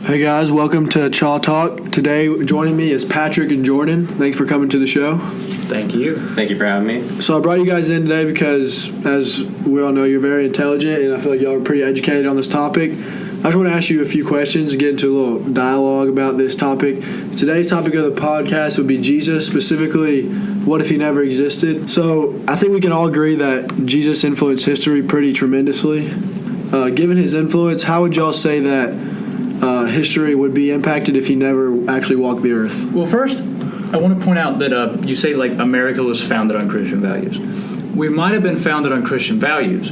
Hey guys, welcome to Chaw Talk. Today joining me is Patrick and Jordan. Thanks for coming to the show. Thank you. Thank you for having me. So I brought you guys in today because, as we all know, you're very intelligent, and I feel like y'all are pretty educated on this topic. I just want to ask you a few questions and get into a little dialogue about this topic. Today's topic of the podcast would be Jesus, specifically, what if he never existed? So I think we can all agree that Jesus influenced history pretty tremendously. Given his influence, how would y'all say that history would be impacted if he never actually walked the earth? Well, first, I want to point out that you say, America was founded on Christian values. We might have been founded on Christian values.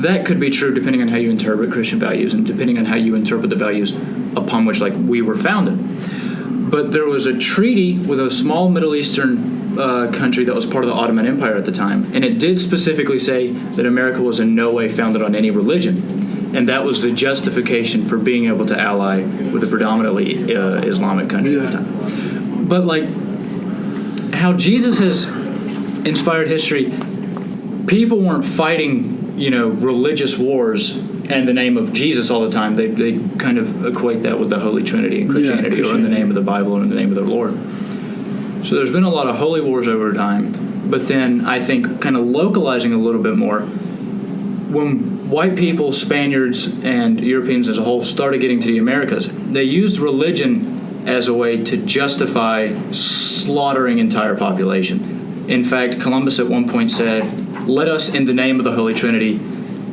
That could be true depending on how you interpret Christian values and depending on how you interpret the values upon which, we were founded. But there was a treaty with a small Middle Eastern country that was part of the Ottoman Empire at the time, and it did specifically say that America was in no way founded on any religion. And that was the justification for being able to ally with a predominantly Islamic country at the time. But how Jesus has inspired history, people weren't fighting, religious wars in the name of Jesus all the time. They kind of equate that with the Holy Trinity in Christianity, or in the name of the Bible and in the name of their Lord. So there's been a lot of holy wars over time. But then I think kind of localizing a little bit more, when white people, Spaniards, and Europeans as a whole started getting to the Americas, they used religion as a way to justify slaughtering entire population. In fact, Columbus at one point said, "Let us, in the name of the Holy Trinity,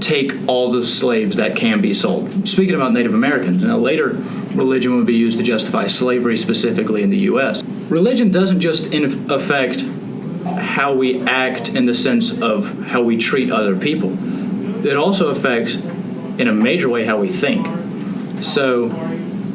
take all the slaves that can be sold." Speaking about Native Americans. Now later, religion would be used to justify slavery specifically in the U.S. Religion doesn't just affect how we act in the sense of how we treat other people. It also affects, in a major way, how we think. So,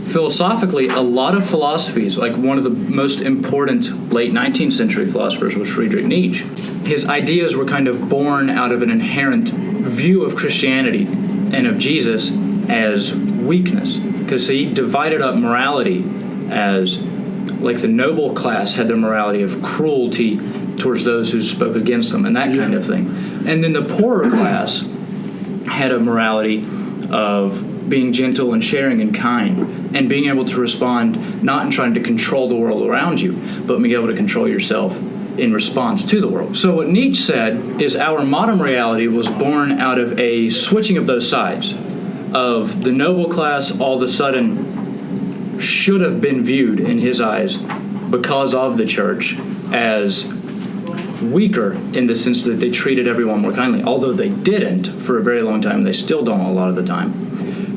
philosophically, a lot of philosophies, like one of the most important late 19th century philosophers was Friedrich Nietzsche. His ideas were kind of born out of an inherent view of Christianity and of Jesus as weakness, because he divided up morality as, the noble class had their morality of cruelty towards those who spoke against them and that kind of thing. And then the poorer class had a morality of being gentle and sharing and kind and being able to respond not in trying to control the world around you, but being able to control yourself in response to the world. So what Nietzsche said is our modern reality was born out of a switching of those sides, of the noble class all of a sudden should have been viewed in his eyes because of the church as weaker in the sense that they treated everyone more kindly, although they didn't for a very long time. They still don't a lot of the time.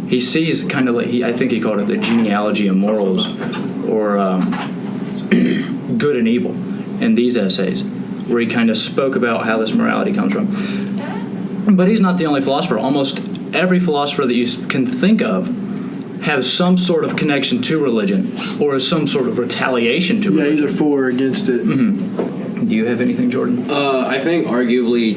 He sees kind of I think he called it the genealogy of morals, or good and evil, in these essays, where he kind of spoke about how this morality comes from. But he's not the only philosopher. Almost every philosopher that you can think of has some sort of connection to religion or some sort of retaliation to religion. Yeah, either for or against it. Mm-hmm. Do you have anything, Jordan? I think arguably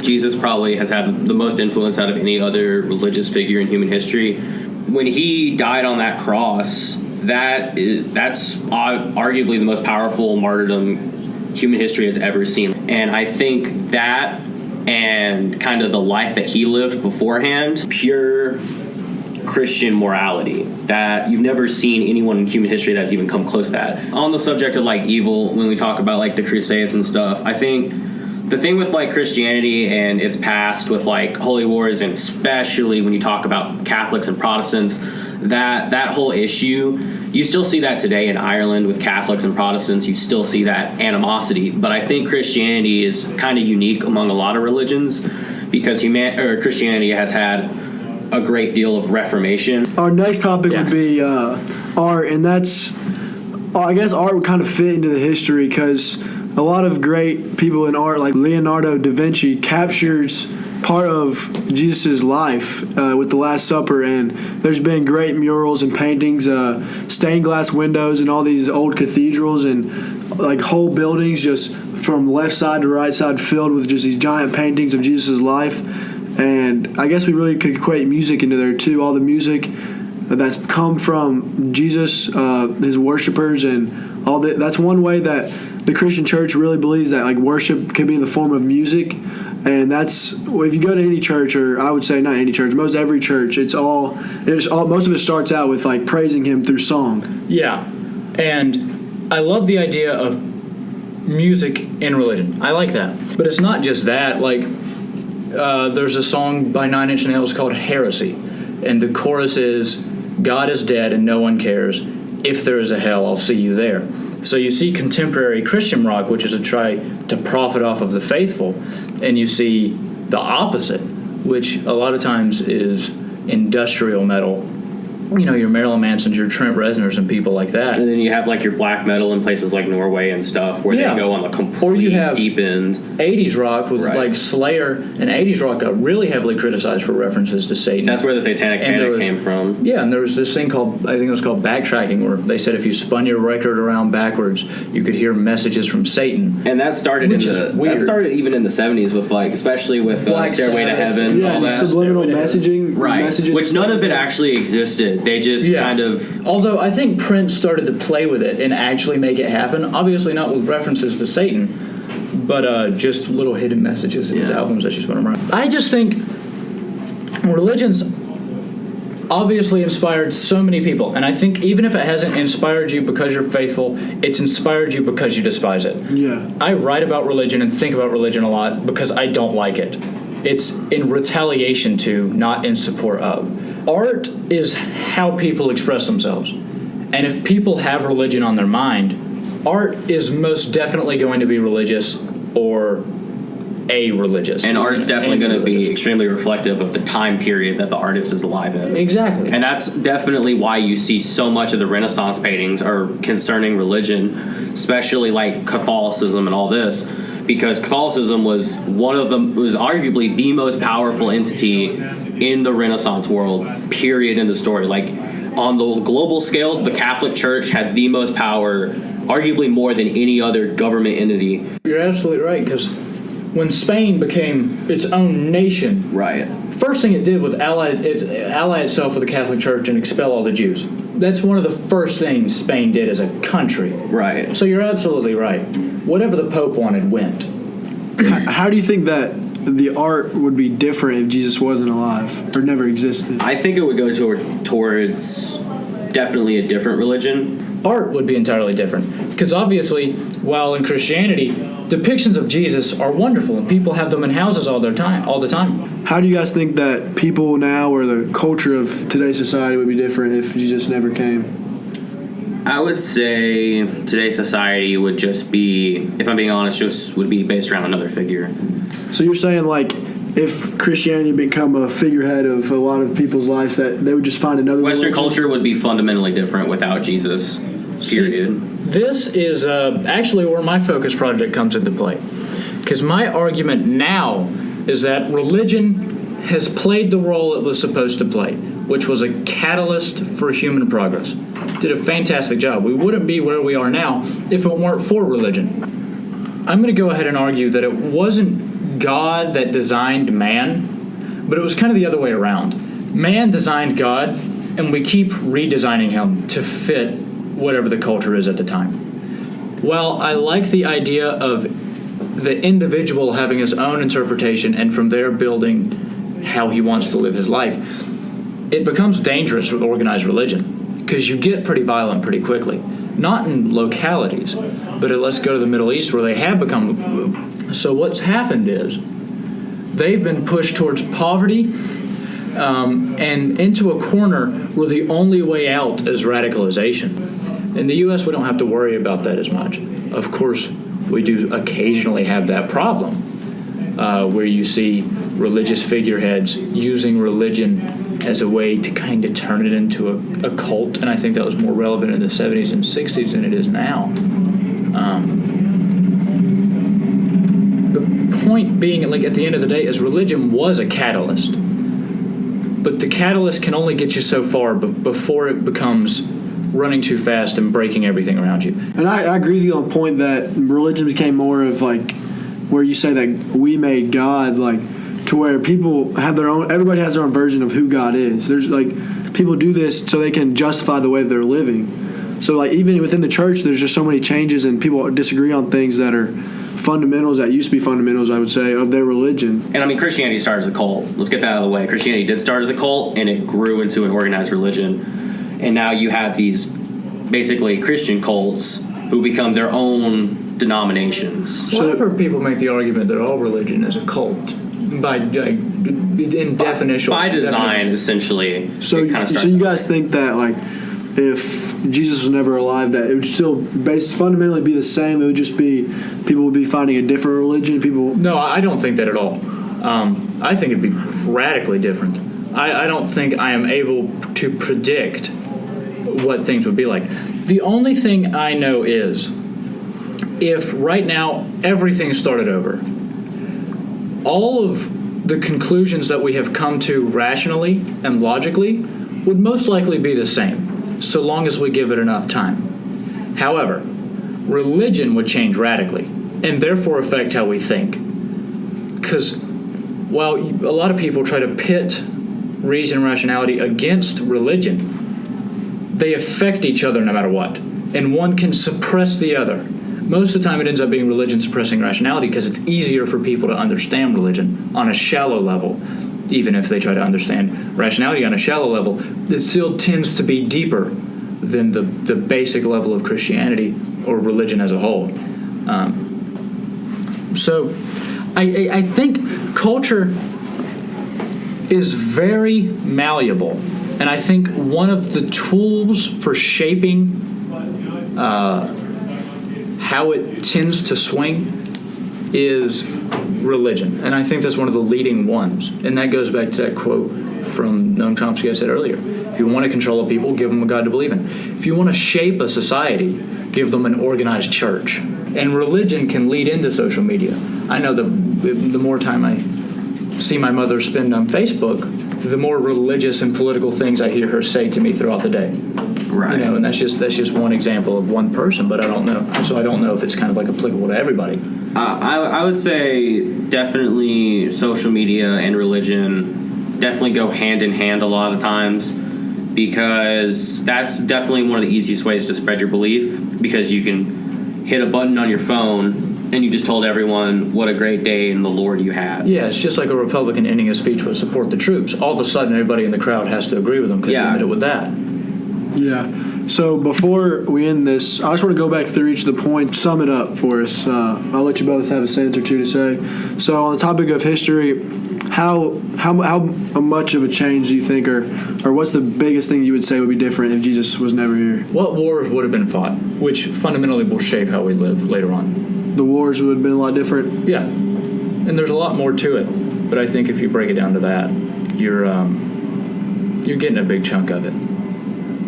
Jesus probably has had the most influence out of any other religious figure in human history. When he died on that cross, that's arguably the most powerful martyrdom human history has ever seen. And I think that and kind of the life that he lived beforehand, pure Christian morality that you've never seen anyone in human history that's even come close to that. On the subject of evil, when we talk about the Crusades and stuff, I think the thing with Christianity and its past with holy wars, and especially when you talk about Catholics and Protestants, that whole issue, you still see that today in Ireland with Catholics and Protestants. You still see that animosity, but I think Christianity is kind of unique among a lot of religions because Christianity has had a great deal of reformation. Our next topic would be art, and that's, I guess art would kind of fit into the history because a lot of great people in art, like Leonardo da Vinci, captures part of Jesus' life with the Last Supper, and there's been great murals and paintings, stained glass windows in all these old cathedrals, and whole buildings just from left side to right side filled with just these giant paintings of Jesus' life. And I guess we really could equate music into there too. All the music that's come from Jesus, his worshipers, and all that. That's one way that the Christian church really believes that worship can be in the form of music. And that's, well, if you go to any church, or I would say not any church, most every church, most of it starts out with like praising him through song. Yeah, and I love the idea of music in religion. I like that, but it's not just that. Like, there's a song by Nine Inch Nails called "Heresy," and the chorus is, "God is dead and no one cares. If there is a hell, I'll see you there." So you see contemporary Christian rock, which is to try to profit off of the faithful, and you see the opposite, which a lot of times is industrial metal. You know, your Marilyn Mansons, your Trent Reznors, and people like that. And then you have like your black metal in places like Norway and stuff where they go on the complete deep end. 80s rock with like Slayer, and 80s rock got really heavily criticized for references to Satan. That's where the Satanic Panic came from. Yeah, and there was this thing called, I think it was called backtracking, where they said if you spun your record around backwards, you could hear messages from Satan. And that started that started even in the 70s with like, especially with Stairway to Heaven, all that subliminal messaging, messages, which none of it actually existed. They just kind of... Although I think Prince started to play with it and actually make it happen. Obviously not with references to Satan, but just little hidden messages in his albums that you spun around. I just think religion's obviously inspired so many people. And I think even if it hasn't inspired you because you're faithful, it's inspired you because you despise it. Yeah. I write about religion and think about religion a lot because I don't like it. It's in retaliation to, not in support of. Art is how people express themselves. And if people have religion on their mind, art is most definitely going to be religious or a-religious. And art's definitely going to be extremely reflective of the time period that the artist is alive in. Exactly. And that's definitely why you see so much of the Renaissance paintings are concerning religion, especially like Catholicism and all this. Because Catholicism was was arguably the most powerful entity in the Renaissance world, period, in the story. Like, on the global scale, the Catholic Church had the most power, arguably more than any other government entity. You're absolutely right, because when Spain became its own nation, first thing it did was ally itself with the Catholic Church and expel all the Jews. That's one of the first things Spain did as a country. Right. So you're absolutely right. Whatever the Pope wanted went. How do you think that the art would be different if Jesus wasn't alive or never existed? I think it would go towards definitely a different religion. Art would be entirely different. Because obviously, while in Christianity, depictions of Jesus are wonderful and people have them in houses all the time. How do you guys think that people now or the culture of today's society would be different if Jesus never came? I would say today's society would just be, if I'm being honest, just would be based around another figure. So you're saying, like, if Christianity become a figurehead of a lot of people's lives, that they would just find another Western religion? culture would be fundamentally different without Jesus, period. This is actually where my focus project comes into play. Because my argument now is that religion has played the role it was supposed to play, which was a catalyst for human progress. Did a fantastic job. We wouldn't be where we are now if it weren't for religion. I'm going to go ahead and argue that it wasn't God that designed man, but it was kind of the other way around. Man designed God, and we keep redesigning him to fit whatever the culture is at the time. Well, I like the idea of the individual having his own interpretation and from there building how he wants to live his life. It becomes dangerous with organized religion because you get pretty violent pretty quickly. Not in localities, but let's go to the Middle East where they have become. So what's happened is they've been pushed towards poverty and into a corner where the only way out is radicalization. In the U.S., we don't have to worry about that as much. Of course, we do occasionally have that problem where you see religious figureheads using religion as a way to kind of turn it into a cult, and I think that was more relevant in the 70s and 60s than it is now. The point being, like, at the end of the day, is religion was a catalyst, but the catalyst can only get you so far before it becomes running too fast and breaking everything around you. And I agree with you on the point that religion became more of, like, where you say that we made God, like, to where people have their own, everybody has their own version of who God is. There's, like, people do this so they can justify the way they're living. So, like, even within the church, there's just so many changes and people disagree on things that are fundamentals that used to be fundamentals, I would say, of their religion. And I mean, Christianity started as a cult. Let's get that out of the way. Christianity did start as a cult, and it grew into an organized religion. And now you have these basically Christian cults who become their own denominations. Well, I've heard people make the argument that all religion is a cult by in definition. By design, essentially. So, it kind of starts you guys think that, like, if Jesus was never alive, that it would still fundamentally be the same? It would just be people would be finding a different religion. People. No, I don't think that at all. I think it'd be radically different. I don't think I am able to predict what things would be like. The only thing I know is if right now everything started over, all of the conclusions that we have come to rationally and logically would most likely be the same, so long as we give it enough time. However, religion would change radically, and therefore affect how we think. Because while a lot of people try to pit reason and rationality against religion, they affect each other no matter what, and one can suppress the other. Most of the time it ends up being religion suppressing rationality because it's easier for people to understand religion on a shallow level. Even if they try to understand rationality on a shallow level, it still tends to be deeper than the basic level of Christianity or religion as a whole. So I think culture is very malleable, and I think one of the tools for shaping how it tends to swing is religion, and I think that's one of the leading ones. And that goes back to that quote from Noam Chomsky I said earlier. If you want to control a people, give them a God to believe in. If you want to shape a society, give them an organized church. And religion can lead into social media. I know the more time I see my mother spend on Facebook, the more religious and political things I hear her say to me throughout the day. Right. You know, and that's just one example of one person, but I don't know. So I don't know if it's kind of like applicable to everybody. I would say definitely social media and religion definitely go hand in hand a lot of the times, because that's definitely one of the easiest ways to spread your belief, because you can hit a button on your phone and you just told everyone what a great day in the Lord you had. Yeah, it's just like a Republican ending a speech with support the troops. All of a sudden, everybody in the crowd has to agree with them because they ended it with that. Yeah. So before we end this, I just want to go back through each of the points, sum it up for us. I'll let you both have a sentence or two to say. So on the topic of history, how much of a change do you think, or what's the biggest thing you would say would be different if Jesus was never here? What wars would have been fought, which fundamentally will shape how we live later on? The wars would have been a lot different? Yeah. And there's a lot more to it. But I think if you break it down to that, you're getting a big chunk of it.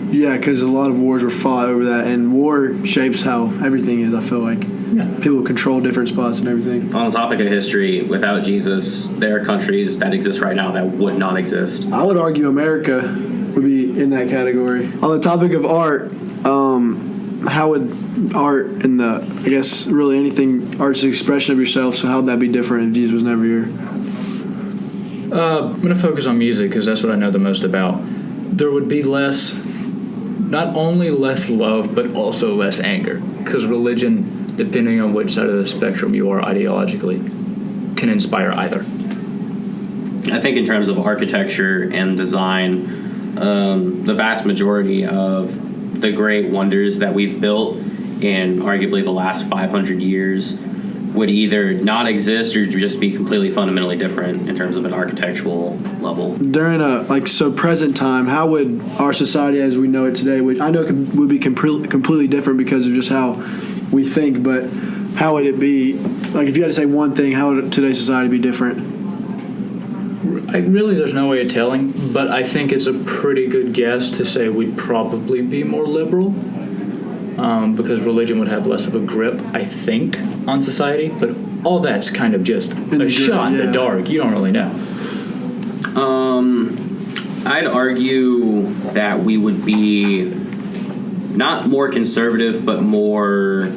Yeah, because a lot of wars were fought over that, and war shapes how everything is, I feel like. Yeah. People control different spots and everything. On the topic of history, without Jesus, there are countries that exist right now that would not exist. I would argue America would be in that category. On the topic of art, how would art and I guess really anything, art's an expression of yourself, so how would that be different if Jesus was never here? I'm going to focus on music because that's what I know the most about. There would be not only less love, but also less anger, because religion, depending on which side of the spectrum you are ideologically, can inspire either. I think in terms of architecture and design, the vast majority of the great wonders that we've built in arguably the last 500 years would either not exist or just be completely fundamentally different in terms of an architectural level. During present time, how would our society as we know it today, which I know would be completely different because of just how we think, but how would it be, like if you had to say one thing, how would today's society be different? Really, there's no way of telling, but I think it's a pretty good guess to say we'd probably be more liberal, because religion would have less of a grip, I think, on society. But all that's kind of just a shot in the dark. You don't really know. I'd argue that we would be not more conservative, but more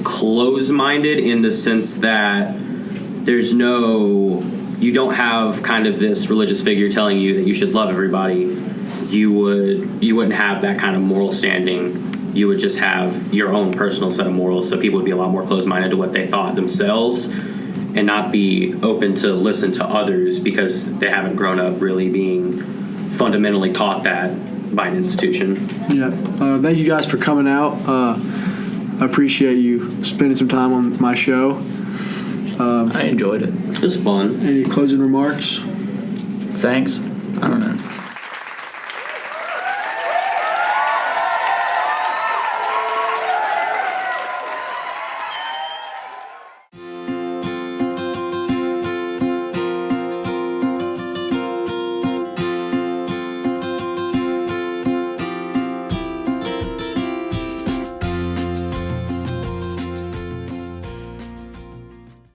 close-minded in the sense that you don't have kind of this religious figure telling you that you should love everybody. You wouldn't have that kind of moral standing. you would just have your own personal set of morals. So people would be a lot more closed-minded to what they thought themselves and not be open to listen to others because they haven't grown up really being fundamentally taught that by an institution. Yeah. Thank you guys for coming out. I appreciate you spending some time on my show. I enjoyed it. It was fun. Any closing remarks? Thanks. I don't know.